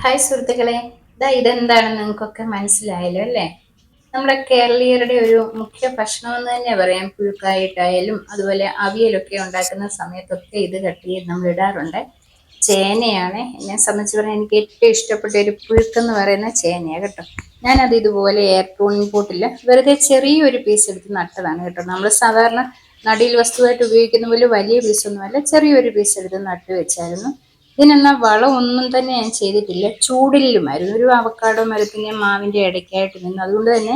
Hi സുഹൃത്തുക്കളെ, ഇതെന്താണെന്ന് നിങ്ങൾക്കൊക്കെ മനസ്സിലായല്ലോ അല്ലേ? നമ്മുടെ കേരളീയരുടെ ഒരു മുഖ്യ ഭക്ഷണം എന്ന് തന്നെ പറയാം. പുഴുക്കായിട്ടായാലും അതുപോലെ അവിയലൊക്കെ ഉണ്ടാക്കുന്ന സമയത്തൊക്കെ ഇത് കട്ട് ചെയ്ത് നമ്മൾ ഇടാറുണ്ട്. ചേനയാണ് എന്നെ സംബന്ധിച്ച് പറഞ്ഞാൽ എനിക്ക് ഏറ്റവും ഇഷ്ടപ്പെട്ട ഒരു പുഴുക്കെന്ന് പറയുന്ന ചേനയാണ് കേട്ടോ. ഞാനത് ഇതുപോലെ എയർ ടൂണിംഗ് പോട്ടിൽ വെറുതെ ചെറിയൊരു പീസ് എടുത്ത് നട്ടതാണ് കേട്ടോ. നമ്മൾ സാധാരണ നടീൽ വസ്തുവായിട്ട് ഉപയോഗിക്കുന്ന പോലെ വലിയ പീസൊന്നുമല്ല, ചെറിയൊരു പീസ് എടുത്ത് നട്ട് വെച്ചായിരുന്നു. ഇതിനെന്നാ വളം ഒന്നും തന്നെ ഞാൻ ചെയ്തിട്ടില്ല. ചൂടിലുമായിരുന്നു. ഒരു അവക്കാഡോ മരത്തിന്റെ മാവിന്റെ ഇടയ്ക്കായിട്ട് നിന്ന്. അതുകൊണ്ട് തന്നെ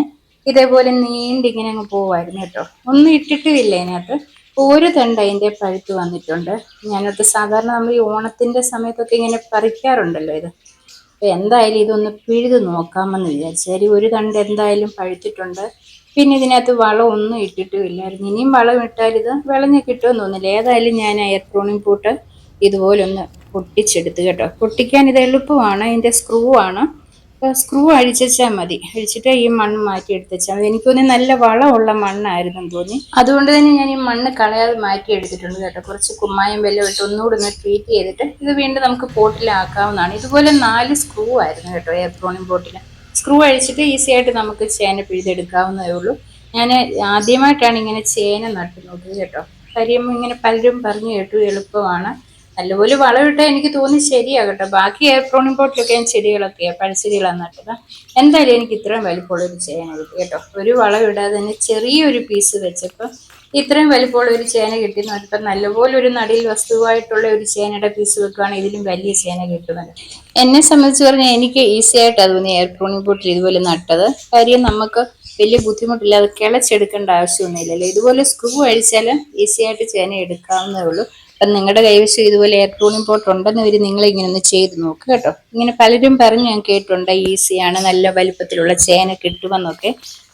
ഇതേപോലെ നീണ്ടിങ്ങനെ അങ്ങ് പോവായിരുന്നു കേട്ടോ. ഒന്നും ഇട്ടിട്ടുമില്ല അതിനകത്ത്. ഒരു തണ്ട് അതിന്റെ പഴുത്ത് വന്നിട്ടുണ്ട്. ഞാനത് സാധാരണ നമ്മൾ ഈ ഓണത്തിന്റെ സമയത്തൊക്കെ ഇങ്ങനെ പറിക്കാറുണ്ടല്ലോ ഇത്. അപ്പൊ എന്തായാലും ഇതൊന്ന് പിഴുത് നോക്കാമെന്ന് വിചാരിച്ചു. ഒരു തണ്ട് എന്തായാലും പഴുത്തിട്ടുണ്ട്. പിന്നെ ഇതിനകത്ത് വളം ഒന്നും ഇട്ടിട്ടുമില്ലായിരുന്നു. ഇനിയും വളം ഇട്ടാൽ ഇത് വിളഞ്ഞ് കിട്ടുമെന്ന് തോന്നുന്നില്ല. ഏതായാലും ഞാൻ എയർട്രോണിക് പൂട്ട് ഇതുപോലൊന്ന് പൊട്ടിച്ചെടുത്ത് കേട്ടോ. പൊട്ടിക്കാൻ ഇത് എളുപ്പമാണ്. ഇതിന്റെ സ്ക്രൂ ആണ്. സ്ക്രൂ അഴിച്ചാൽ മതി. അഴിച്ചിട്ട് ഈ മണ്ണ് മാറ്റി എടുത്തുവെച്ചാൽ മതി. എനിക്ക് തോന്നി നല്ല വളമുള്ള മണ്ണായിരുന്നു തോന്നി. അതുകൊണ്ട് തന്നെ ഞാൻ ഈ മണ്ണ് കളയാതെ മാറ്റി എടുത്തിട്ടുണ്ട് കേട്ടോ. കുറച്ച് കുമ്മായം വെല്ലം ഇട്ട് ഒന്നുകൂടി ഒന്ന് ട്രീറ്റ് ചെയ്തിട്ട് ഇത് വീണ്ടും നമുക്ക് പോട്ടിലാക്കാവുന്നതാണ്. ഇതുപോലെ 4 സ്ക്രൂ ആയിരുന്നു കേട്ടോ എയർട്രോണിക് പോട്ടിൽ. സ്ക്രൂ അഴിച്ചിട്ട് ഈസി ആയിട്ട് നമുക്ക് ചേന പിഴുതെടുക്കാവുന്നതേ ഉള്ളൂ. ഞാൻ ആദ്യമായിട്ടാണ് ഇങ്ങനെ ചേന നട്ടു നോക്കിയത് കേട്ടോ. കാര്യം ഇങ്ങനെ പലരും പറഞ്ഞു കേട്ടു എളുപ്പമാണ്. നല്ലപോലെ വളമിട്ടാൽ എനിക്ക് തോന്നി ശരിയാകട്ടെ. ബാക്കി എയർട്രോണിക് പോട്ടിലൊക്കെ ഞാൻ ചെടികളൊക്കെയാണ് പഴച്ചെടികളാണ് നട്ടത്. എന്തായാലും എനിക്ക് ഇത്രയും വലിപ്പമുള്ള ഒരു ചേന കിട്ടി കേട്ടോ. ഒരു വളം ഇടാതെ തന്നെ ചെറിയൊരു പീസ് വെച്ചപ്പോൾ ഇത്രയും വലിപ്പമുള്ള ഒരു ചേന കിട്ടിയെന്ന് പറഞ്ഞപ്പോൾ നല്ലപോലെ ഒരു നടീൽ വസ്തുവായിട്ടുള്ള ഒരു ചേനയുടെ പീസ് വെക്കുകയാണെങ്കിൽ ഇതിലും വലിയ ചേന കിട്ടുന്നത്. എന്നെ സംബന്ധിച്ച് പറഞ്ഞാൽ എനിക്ക് ഈസി ആയിട്ടാണ് തോന്നി എയർട്രോണിക് പോട്ടിൽ ഇതുപോലെ നട്ടത്. കാര്യം നമുക്ക് വലിയ ബുദ്ധിമുട്ടില്ലാതെ കിളച്ചെടുക്കേണ്ട ആവശ്യമൊന്നുമില്ലല്ലോ. ഇതുപോലെ സ്ക്രൂ അഴിച്ചാൽ ഈസി ആയിട്ട് ചേന എടുക്കാവുന്നതേ ഉള്ളൂ. അപ്പം നിങ്ങളുടെ കൈവശം ഇതുപോലെ എയർട്രോണിക് പോട്ട് ഉണ്ടെന്ന് വരും, നിങ്ങൾ ഇങ്ങനെ ഒന്ന് ചെയ്ത് നോക്കുക കേട്ടോ. ഇങ്ങനെ പലരും പറഞ്ഞ് ഞാൻ കേട്ടിട്ടുണ്ട് ഈസിയാണ്, നല്ല വലിപ്പത്തിലുള്ള ചേന കിട്ടുമെന്നൊക്കെ.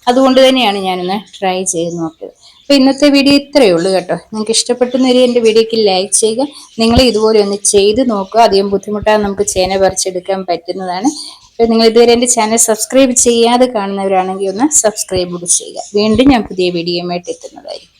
അതുകൊണ്ട് തന്നെയാണ് ഞാനൊന്ന് ട്രൈ ചെയ്ത് നോക്കിയത്. അപ്പോൾ ഇന്നത്തെ വീഡിയോ ഇത്രയേ ഉള്ളൂ കേട്ടോ. നിങ്ങൾക്ക് ഇഷ്ടപ്പെട്ടെന്ന് എൻ്റെ വീഡിയോക്ക് ലൈക്ക് ചെയ്യുക. നിങ്ങൾ ഇതുപോലെ ഒന്ന് ചെയ്ത് നോക്കുക. അധികം ബുദ്ധിമുട്ടാതെ നമുക്ക് ചേന പറിച്ചെടുക്കാൻ പറ്റുന്നതാണ്. അപ്പോൾ നിങ്ങൾ ഇതുവരെ എൻ്റെ ചാനൽ സബ്സ്ക്രൈബ് ചെയ്യാതെ കാണുന്നവരാണെങ്കിൽ ഒന്ന് സബ്സ്ക്രൈബ് കൂടി ചെയ്യുക. വീണ്ടും ഞാൻ പുതിയ വീഡിയോയുമായിട്ട് എത്തുന്നതായിരിക്കും.